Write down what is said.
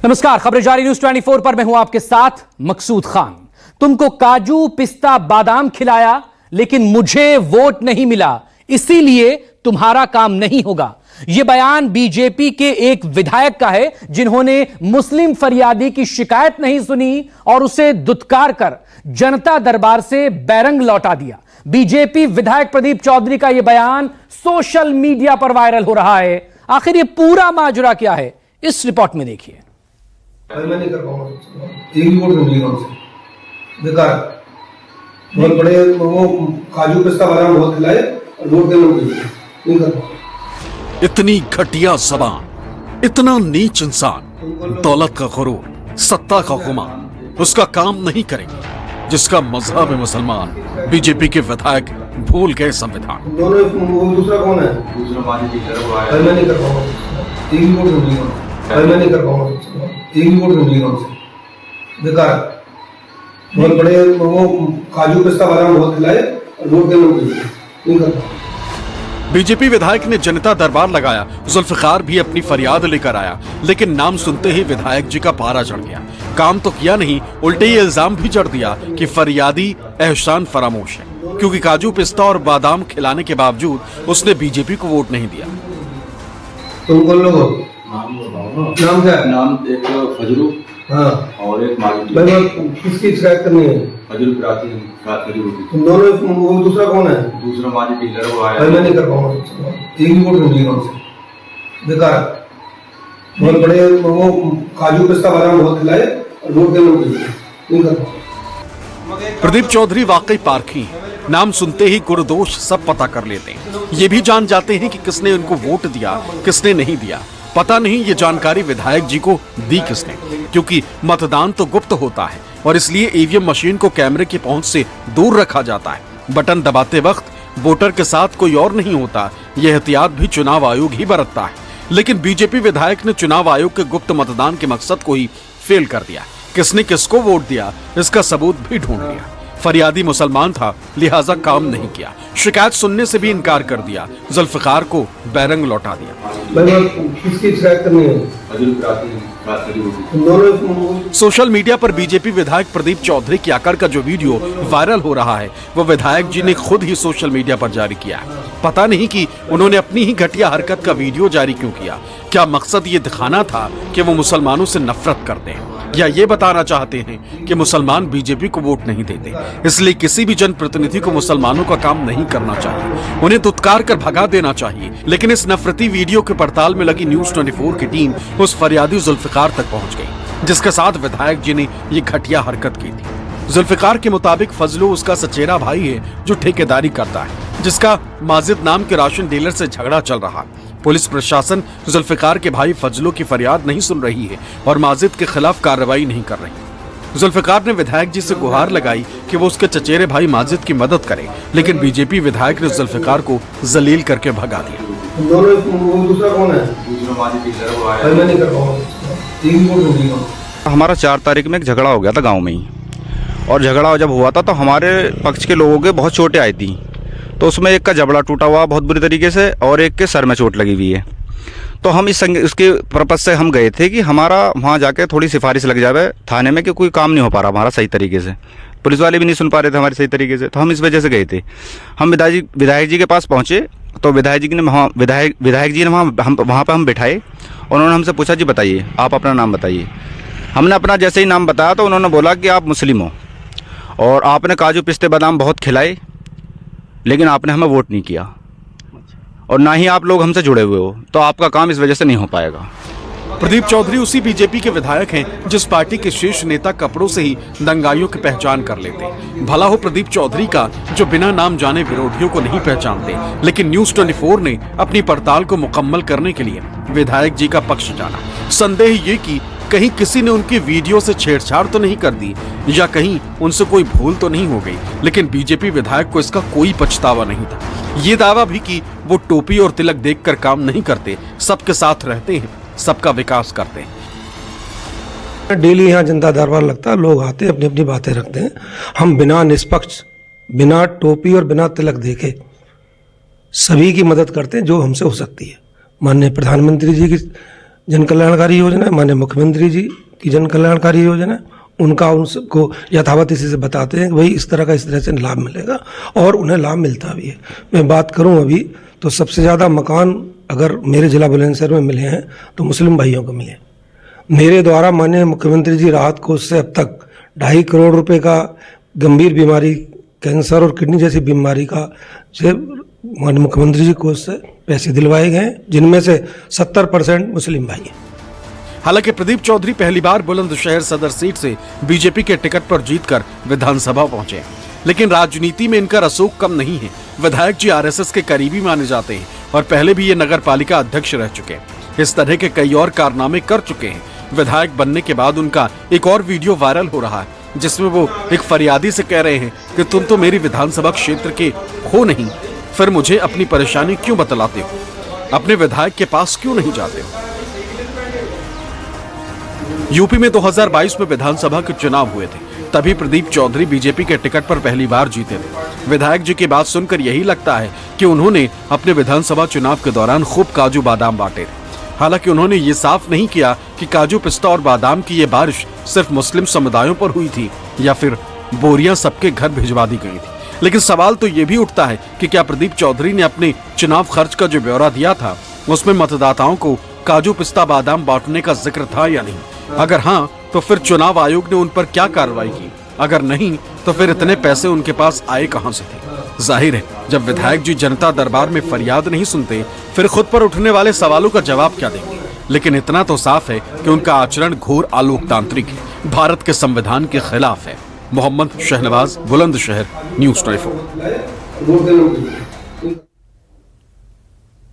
नमस्कार, खबरें जारी न्यूज 24 पर मैं हूं आपके साथ मकसूद खान। तुमको काजू पिस्ता बादाम खिलाया लेकिन मुझे वोट नहीं मिला, इसीलिए तुम्हारा काम नहीं होगा। यह बयान बीजेपी के एक विधायक का है जिन्होंने मुस्लिम फरियादी की शिकायत नहीं सुनी और उसे दुत्कार कर जनता दरबार से बैरंग लौटा दिया। बीजेपी विधायक प्रदीप चौधरी का यह बयान सोशल मीडिया पर वायरल हो रहा है। आखिर यह पूरा माजरा क्या है, इस रिपोर्ट में देखिए। मैं नहीं कर पाऊंगा, एक भी वोट नहीं उनसे, बेकार। बहुत बड़े वो काजू पिस्ता बादाम बहुत खिलाए और वोट देने को नहीं कर पाऊंगा। इतनी घटिया जबान, इतना नीच इंसान, दौलत का गुरूर, सत्ता का गुमान, उसका काम नहीं करेंगे जिसका मजहब है मुसलमान। बीजेपी के विधायक भूल गए संविधान। दोनों दूसरा कौन है? मैं नहीं कर पाऊंगा, एक भी वोट नहीं मैं नहीं कर पाऊंगा, एक भी वोट नहीं उनसे, बेकार। बहुत बड़े वो काजू पिस्ता बादाम बहुत खिलाए और वोट देने को नहीं कर पाऊंगा। बीजेपी विधायक ने जनता दरबार लगाया, जुल्फिकार भी अपनी फरियाद लेकर आया, लेकिन नाम सुनते ही विधायक जी का पारा चढ़ गया। काम तो किया नहीं, उल्टे ये इल्जाम भी जड़ दिया कि फरियादी एहसान फरामोश है, क्योंकि काजू पिस्ता और बादाम खिलाने के बावजूद उसने बीजेपी को वोट नहीं दिया। तुम कौन लोग हो? नाम क्या है? नाम एक फजलू, हाँ, और एक मालिक। किसकी शिकायत करनी है? फजलू कराची फजलू। तुम दोनों वो दूसरा कौन है? दूसरा मालिक डीलर वो आया। मैं नहीं कर पाऊंगा, एक भी वोट नहीं उनसे, बेकार। बहुत बड़े वो काजू पिस्ता बादाम बहुत खिलाए और वोट देने को नहीं कर पाऊंगा। प्रदीप चौधरी वाकई पारखी हैं। नाम सुनते ही गुणदोष सब पता कर लेते हैं। ये भी जान जाते हैं कि किसने उनको वोट दिया, किसने नहीं दिया। पता नहीं ये जानकारी विधायक जी को दी किसने, क्योंकि मतदान तो गुप्त होता है और इसलिए ईवीएम मशीन को कैमरे की पहुंच से दूर रखा जाता है। बटन दबाते वक्त वोटर के साथ कोई और नहीं होता। यह एहतियात भी चुनाव आयोग ही बरतता है, लेकिन बीजेपी विधायक ने चुनाव आयोग के गुप्त मतदान के मकसद को ही फेल कर दिया। किसने किसको वोट दिया इसका सबूत भी ढूंढ लिया। फरियादी मुसलमान था, लिहाजा काम नहीं किया। शिकायत सुनने से भी इनकार कर दिया। जुल्फिकार को बैरंग लौटा दिया। किसकी शिकायत करनी है? सोशल मीडिया पर बीजेपी विधायक प्रदीप चौधरी की आकर का जो वीडियो वायरल हो रहा है, वो विधायक जी ने खुद ही सोशल मीडिया पर जारी किया है। पता नहीं कि उन्होंने अपनी ही घटिया हरकत का वीडियो जारी क्यों किया। क्या मकसद ये दिखाना था कि वो मुसलमानों से नफरत करते हैं, या ये बताना चाहते हैं कि मुसलमान बीजेपी को वोट नहीं देते, इसलिए किसी भी जनप्रतिनिधि को मुसलमानों का काम नहीं करना चाहिए, उन्हें दुत्कार कर भगा देना चाहिए। लेकिन इस नफरती वीडियो के पड़ताल में लगी न्यूज 24 की टीम उस फरियादी जुल्फिकार तक पहुंच गई, जिसके साथ विधायक जी ने ये घटिया हरकत की थी। जुल्फिकार के मुताबिक फजलू उसका सचेरा भाई है जो ठेकेदारी करता है, जिसका माजिद नाम के राशन डीलर से झगड़ा चल रहा है। पुलिस प्रशासन जुल्फिकार के भाई फजलू की फरियाद नहीं सुन रही है और माजिद के खिलाफ कार्रवाई नहीं कर रही। जुल्फिकार ने विधायक जी से गुहार लगाई कि वो उसके चचेरे भाई माजिद की मदद करे, लेकिन बीजेपी विधायक ने जुल्फिकार को जलील करके भगा दिया। दूसरा कौन है? दूसरा मालिक डीलर वो आया। मैं नहीं कर पाऊंगा, एक भी वोट नहीं। हमारा 4 तारीख में एक झगड़ा हो गया था गांव में ही, और झगड़ा जब हुआ था तो हमारे पक्ष के लोगों के बहुत चोटें आई थी। तो उसमें एक का जबड़ा टूटा हुआ बहुत बुरी तरीके से और एक के सर में चोट लगी हुई है। तो हम उसके पर्पज़ से हम गए थे कि हमारा वहाँ जाके थोड़ी सिफारिश लग जाए थाने में कि कोई काम नहीं हो पा रहा हमारा सही तरीके से, पुलिस वाले भी नहीं सुन पा रहे थे हमारे सही तरीके से। तो हम इस वजह से गए थे। हम विधायक जी के पास पहुँचे तो विधायक जी ने वहाँ पर हम बिठाए। उन्होंने हमसे पूछा, जी बताइए आप अपना नाम बताइए। हमने अपना जैसे ही नाम बताया तो उन्होंने बोला कि आप मुस्लिम हो और आपने काजू पिस्ते बादाम बहुत खिलाए, लेकिन आपने हमें वोट नहीं किया और ना ही आप लोग हमसे जुड़े हुए हो, तो आपका काम इस वजह से नहीं हो पाएगा। प्रदीप चौधरी उसी बीजेपी के विधायक हैं जिस पार्टी के शीर्ष नेता कपड़ों से ही दंगाइयों की पहचान कर लेते हैं। भला हो प्रदीप चौधरी का जो बिना नाम जाने विरोधियों को नहीं पहचानते, लेकिन न्यूज 24 ने अपनी पड़ताल को मुकम्मल करने के लिए विधायक जी का पक्ष जाना। संदेह ये कि कहीं किसी ने उनकी वीडियो से छेड़छाड़ तो नहीं कर दी या कहीं उनसे कोई भूल तो नहीं हो गई, लेकिन बीजेपी विधायक को इसका कोई पछतावा नहीं था। ये दावा भी कि वो टोपी और तिलक देखकर काम नहीं करते, सबके साथ रहते हैं, सबका विकास करते हैं। डेली यहाँ जनता दरबार लगता है, लोग आते अपनी अपनी बातें रखते हैं। हम बिना निष्पक्ष, बिना टोपी और बिना तिलक देखे सभी की मदद करते हैं जो हमसे हो सकती है। माननीय प्रधानमंत्री जी की जन कल्याणकारी योजना है, माननीय मुख्यमंत्री जी की जन कल्याणकारी योजना है, उनका उनको यथावत इसी से बताते हैं कि भाई इस तरह से लाभ मिलेगा, और उन्हें लाभ मिलता भी है। मैं बात करूं अभी तो सबसे ज़्यादा मकान अगर मेरे जिला बुलंदशहर में मिले हैं तो मुस्लिम भाइयों को मिले। मेरे द्वारा माननीय मुख्यमंत्री जी राहत कोष से अब तक 2.5 करोड़ रुपए का गंभीर बीमारी, कैंसर और किडनी जैसी बीमारी का से माननीय मुख्यमंत्री जी कोष से पैसे दिलवाए गए, जिनमें से 70% मुस्लिम भाई हैं। हालांकि प्रदीप चौधरी पहली बार बुलंदशहर सदर सीट से बीजेपी के टिकट पर जीतकर विधानसभा पहुंचे, लेकिन राजनीति में इनका रसूख कम नहीं है। विधायक जी आरएसएस के करीबी माने जाते हैं और पहले भी ये नगर पालिका अध्यक्ष रह चुके हैं। इस तरह के कई और कारनामे कर चुके हैं। विधायक बनने के बाद उनका एक और वीडियो वायरल हो रहा है, जिसमें वो एक फरियादी से कह रहे हैं कि तुम तो मेरी विधानसभा क्षेत्र के हो नहीं, फिर मुझे अपनी परेशानी क्यों बतलाते हो, अपने विधायक के पास क्यों नहीं जाते हो। यूपी में 2022 में विधानसभा के चुनाव हुए थे, तभी प्रदीप चौधरी बीजेपी के टिकट पर पहली बार जीते थे। विधायक जी की बात सुनकर यही लगता है कि उन्होंने अपने विधानसभा चुनाव के दौरान खूब काजू बादाम बांटे थे। हालांकि उन्होंने ये साफ नहीं किया कि काजू, पिस्ता और बादाम की ये बारिश सिर्फ मुस्लिम समुदायों पर हुई थी या फिर बोरियां सबके घर भिजवा दी गई थी। लेकिन सवाल तो ये भी उठता है कि क्या प्रदीप चौधरी ने अपने चुनाव खर्च का जो ब्यौरा दिया था उसमें मतदाताओं को काजू, पिस्ता, बादाम बांटने का जिक्र था या नहीं? अगर हाँ, तो फिर चुनाव आयोग ने उन पर क्या कार्रवाई की? अगर नहीं, तो फिर इतने पैसे उनके पास आए कहां से थे? जाहिर है, जब विधायक जी जनता दरबार में फरियाद नहीं सुनते, फिर खुद पर उठने वाले सवालों का जवाब क्या देंगे? लेकिन इतना तो साफ है कि उनका आचरण घोर अलोकतांत्रिक है, भारत के संविधान के खिलाफ है। मोहम्मद शहनवाज, बुलंदशहर, न्यूज़ 24।